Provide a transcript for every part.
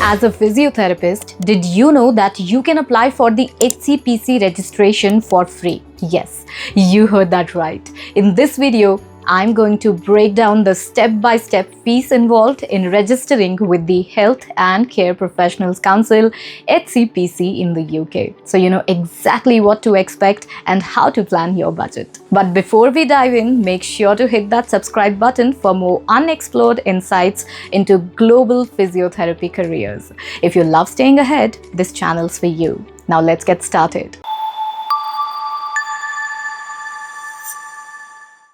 As a physiotherapist, did you know that you can apply for the HCPC registration for free? Yes, you heard that right. In this video, I'm going to break down the step-by-step fees involved in registering with the Health and Care Professionals Council (HCPC) in the UK, so you know exactly what to expect and how to plan your budget. But before we dive in, make sure to hit that subscribe button for more unexplored insights into global physiotherapy careers. If you love staying ahead, this channel's for you. Now let's get started.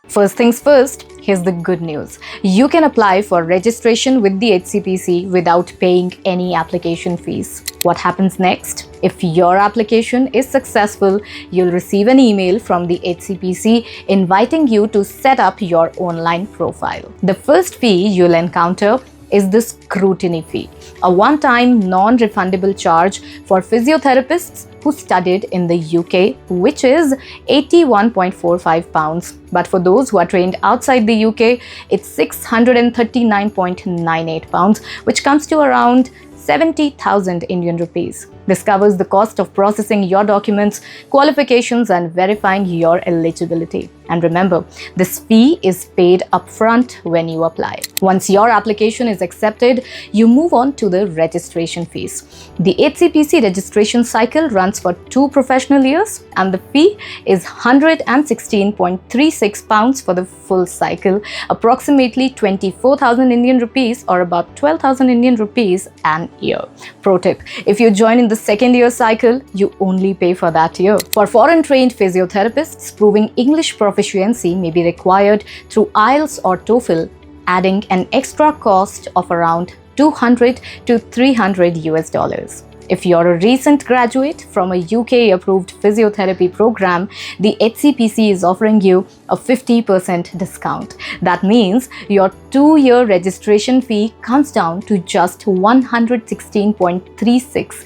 First things first, here's the good news. You can apply for registration with the HCPC without paying any application fees. What happens next? If your application is successful, you'll receive an email from the HCPC inviting you to set up your online profile. The first fee you'll encounter is the scrutiny fee, a one-time non-refundable charge for physiotherapists who studied in the UK, which is £81.45. But for those who are trained outside the UK, it's £639.98, which comes to around 70,000 Indian rupees. This covers the cost of processing your documents, qualifications, and verifying your eligibility. And remember, this fee is paid upfront when you apply. Once your application is accepted, you move on to the registration fees. The HCPC registration cycle runs for 2 professional years, and the fee is £116.36 for the full cycle, approximately 24,000 Indian rupees or about 12,000 Indian rupees an year. Pro tip: if you join in the second year cycle, you only pay for that year. For foreign trained physiotherapists, proving English proficiency may be required through IELTS or TOEFL, adding an extra cost of around $200 to $300. If you're a recent graduate from a UK-approved physiotherapy program, the HCPC is offering you a 50% discount. That means your 2-year registration fee comes down to just £116.36,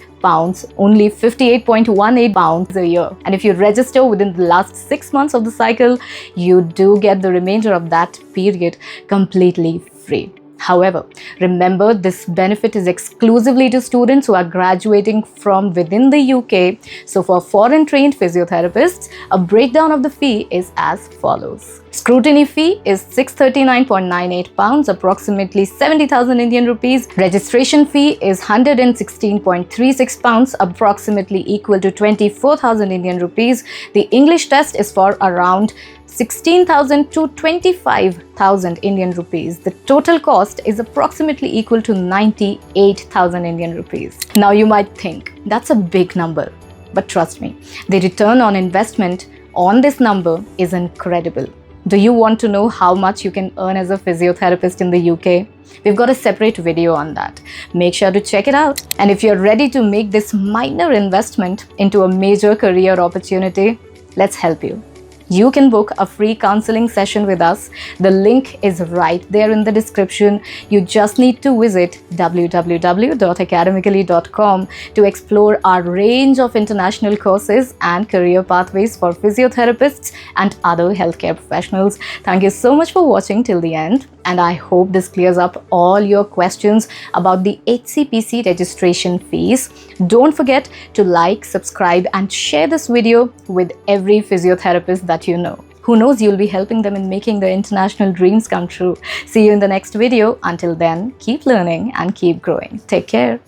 only £58.18 a year. And if you register within the last 6 months of the cycle, you do get the remainder of that period completely free. However, remember, this benefit is exclusively to students who are graduating from within the UK. So for foreign trained physiotherapists, a breakdown of the fee is as follows. Scrutiny fee is £639.98, approximately 70,000 Indian rupees. Registration fee is £116.36, approximately equal to 24,000 Indian rupees. The English test is for around 16,000 to 25,000 Indian rupees. The total cost is approximately equal to 98,000 Indian rupees. Now you might think that's a big number, but trust me, the return on investment on this number is incredible. Do you want to know how much you can earn as a physiotherapist in the UK? We've got a separate video on that. Make sure to check it out. And if you're ready to make this minor investment into a major career opportunity, let's help you. You can book a free counseling session with us. The link is right there in the description. You just need to visit www.academically.com to explore our range of international courses and career pathways for physiotherapists and other healthcare professionals. Thank you so much for watching till the end, and I hope this clears up all your questions about the HCPC registration fees. Don't forget to like, subscribe, and share this video with every physiotherapist that you know. Who knows, you'll be helping them in making their international dreams come true. See you in the next video. Until then, keep learning and keep growing. Take care.